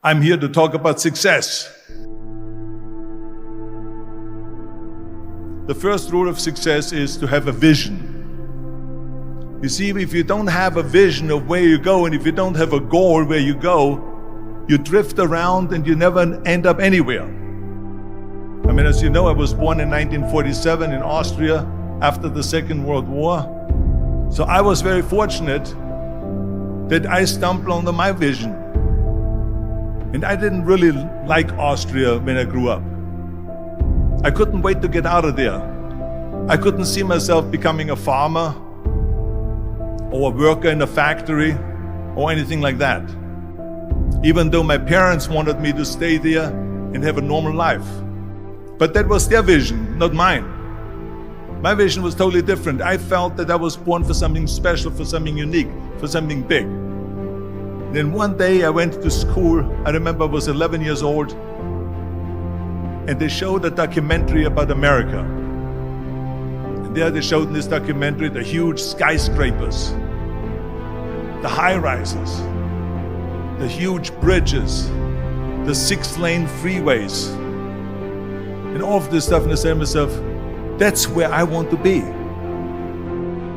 I'm here to talk about success. The first rule of success is to have a vision. You see, if you don't have a vision of where you go, and if you don't have a goal where you go, you drift around and you never end up anywhere. I mean, as you know, I was born in 1947 in Austria after the Second World War. So I was very fortunate that I stumbled onto my vision. And I didn't really like Austria when I grew up. I couldn't wait to get out of there. I couldn't see myself becoming a farmer or a worker in a factory or anything like that. Even though my parents wanted me to stay there and have a normal life. But that was their vision, not mine. My vision was totally different. I felt that I was born for something special, for something unique, for something big. Then one day I went to school. I remember I was 11 years old, and they showed a documentary about America. And there they showed in this documentary the huge skyscrapers, the high-rises, the huge bridges, the 6-lane freeways, and all of this stuff. And I said to myself, that's where I want to be.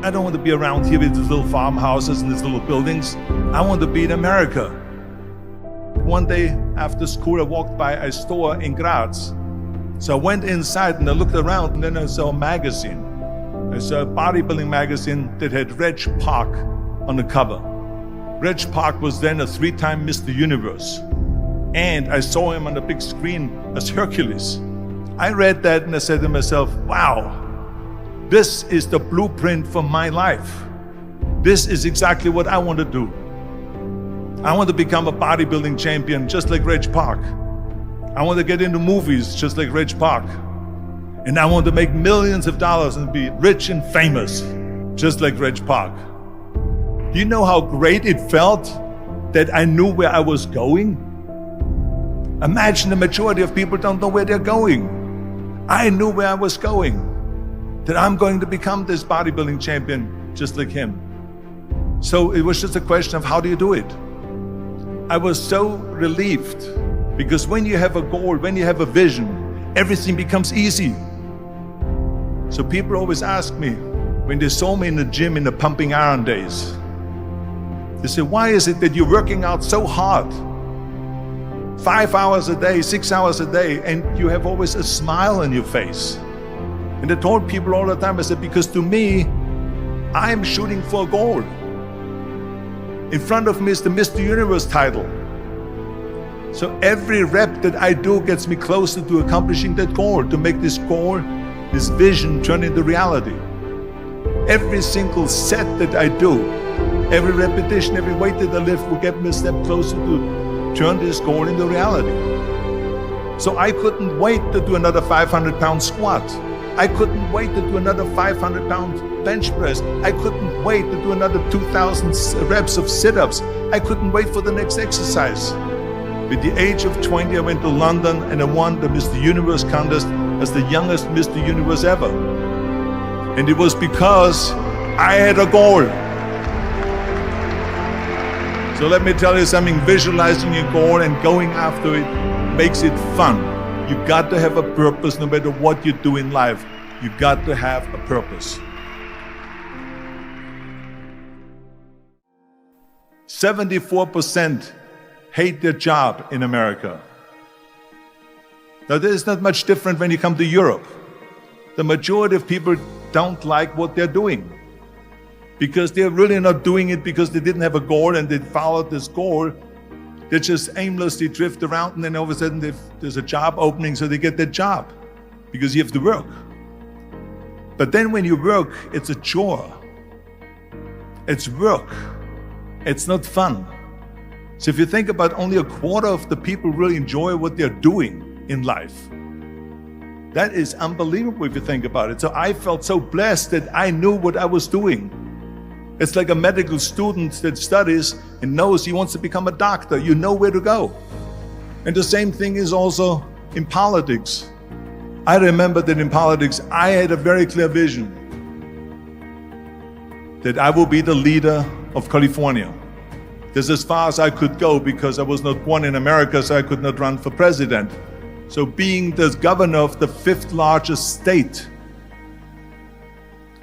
I don't want to be around here with these little farmhouses and these little buildings. I want to be in America. One day after school, I walked by a store in Graz. So I went inside and I looked around, and then I saw a magazine. I saw a bodybuilding magazine that had Reg Park on the cover. Reg Park was then a 3-time Mr. Universe. And I saw him on the big screen as Hercules. I read that and I said to myself, wow, this is the blueprint for my life. This is exactly what I want to do. I want to become a bodybuilding champion just like Reg Park. I want to get into movies just like Reg Park. And I want to make millions of dollars and be rich and famous just like Reg Park. Do you know how great it felt that I knew where I was going? Imagine the majority of people don't know where they're going. I knew where I was going, that I'm going to become this bodybuilding champion just like him. So it was just a question of how do you do it? I was so relieved, because when you have a goal, when you have a vision, everything becomes easy. So people always ask me, when they saw me in the gym in the pumping iron days, they say, why is it that you're working out so hard? 5 hours a day, 6 hours a day, and you have always a smile on your face. And I told people all the time, I said, because to me, I'm shooting for a goal. In front of me is the Mr. Universe title. So every rep that I do gets me closer to accomplishing that goal, to make this goal, this vision turn into reality. Every single set that I do, every repetition, every weight that I lift will get me a step closer to turn this goal into reality. So I couldn't wait to do another 500-pound squat. I couldn't wait to do another 500-pound bench press. I couldn't wait to do another 2,000 reps of sit-ups. I couldn't wait for the next exercise. At the age of 20, I went to London and I won the Mr. Universe contest as the youngest Mr. Universe ever. And it was because I had a goal. So let me tell you something, visualizing your goal and going after it makes it fun. You got to have a purpose no matter what you do in life. You got to have a purpose. 74% hate their job in America. Now there is not much different when you come to Europe. The majority of people don't like what they're doing, because they're really not doing it because they didn't have a goal and they followed this goal. They just aimlessly drift around, and then all of a sudden there's a job opening, so they get that job because you have to work. But then when you work, it's a chore. It's work. It's not fun. So if you think about, only a quarter of the people really enjoy what they're doing in life. That is unbelievable if you think about it. So I felt so blessed that I knew what I was doing. It's like a medical student that studies and knows he wants to become a doctor. You know where to go. And the same thing is also in politics. I remember that in politics, I had a very clear vision that I will be the leader of California. This is as far as I could go because I was not born in America, so I could not run for president. So being the governor of the fifth largest state,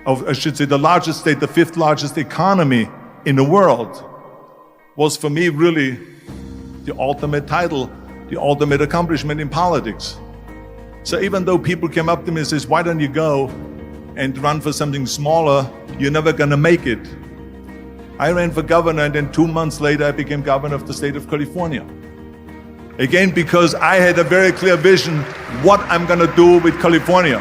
the largest state, the fifth largest economy in the world, was for me really the ultimate title, the ultimate accomplishment in politics. So even though people came up to me and says, why don't you go and run for something smaller, you're never gonna make it. I ran for governor, and then 2 months later I became governor of the state of California. Again, because I had a very clear vision what I'm gonna do with California.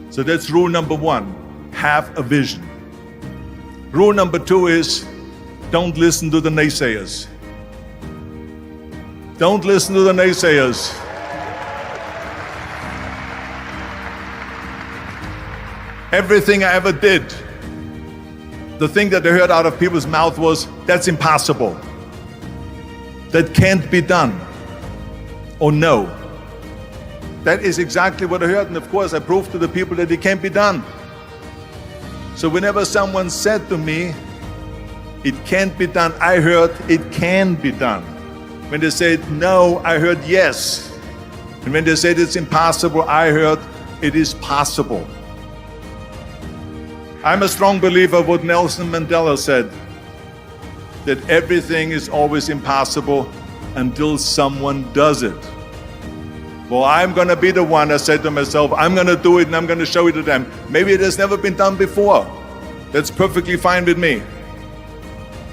So that's rule number one, have a vision. Rule number two is, don't listen to the naysayers. Don't listen to the naysayers. Everything I ever did, the thing that I heard out of people's mouth was, that's impossible. That can't be done. Or no. That is exactly what I heard, and of course I proved to the people that it can't be done. So whenever someone said to me, it can't be done, I heard it can be done. When they said no, I heard yes. And when they said it's impossible, I heard it is possible. I'm a strong believer of what Nelson Mandela said, that everything is always impossible until someone does it. Well, I'm gonna be the one, I said to myself, I'm gonna do it and I'm gonna show it to them. Maybe it has never been done before. That's perfectly fine with me.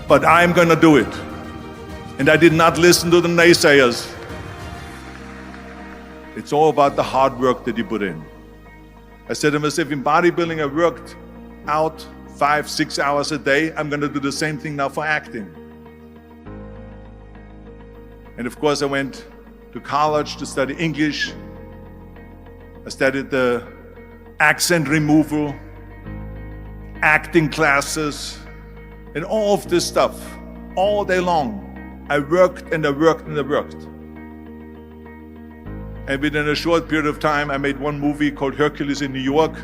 But I'm gonna do it. And I did not listen to the naysayers. It's all about the hard work that you put in. I said to myself, in bodybuilding I worked out 5-6 hours a day. I'm gonna do the same thing now for acting. And of course I went to college to study English. I studied the accent removal, acting classes, and all of this stuff, all day long. I worked and I worked and I worked. And within a short period of time, I made one movie called Hercules in New York,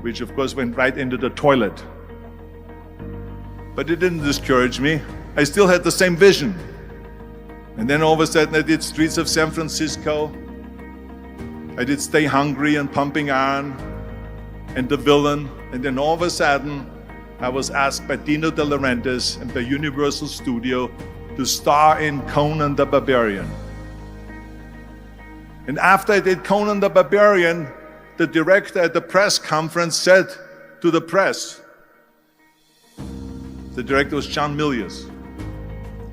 which of course went right into the toilet. But it didn't discourage me. I still had the same vision. And then all of a sudden I did Streets of San Francisco. I did Stay Hungry and Pumping Iron and The Villain. And then all of a sudden I was asked by Dino De Laurentiis and by Universal Studio to star in Conan the Barbarian. And after I did Conan the Barbarian, the director at the press conference said to the press, the director was John Milius.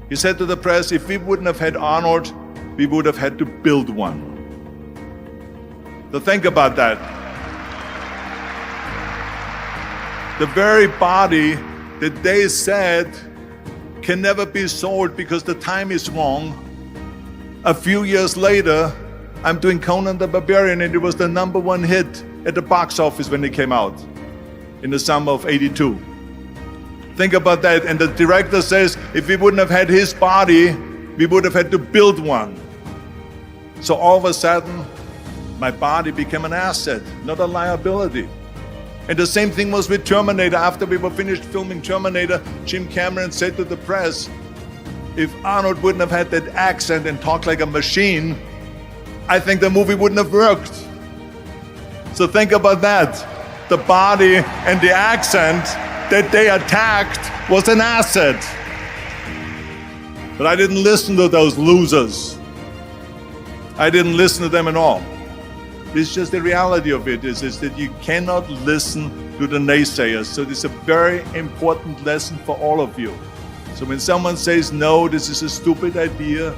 He said to the press, if we wouldn't have had Arnold, we would have had to build one. So think about that. The very body that they said can never be sold because the time is wrong. A few years later, I'm doing Conan the Barbarian, and it was the #1 hit at the box office when it came out in the summer of '82. Think about that. And the director says, if we wouldn't have had his body, we would have had to build one. So all of a sudden, my body became an asset, not a liability. And the same thing was with Terminator. After we were finished filming Terminator, Jim Cameron said to the press, if Arnold wouldn't have had that accent and talked like a machine, I think the movie wouldn't have worked. So think about that. The body and the accent that they attacked was an asset. But I didn't listen to those losers. I didn't listen to them at all. It's just the reality of it is that you cannot listen to the naysayers. So this is a very important lesson for all of you. So when someone says, no, this is a stupid idea,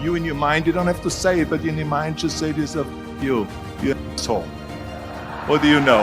you in your mind, you don't have to say it, but in your mind just say this of you asshole. What do you know?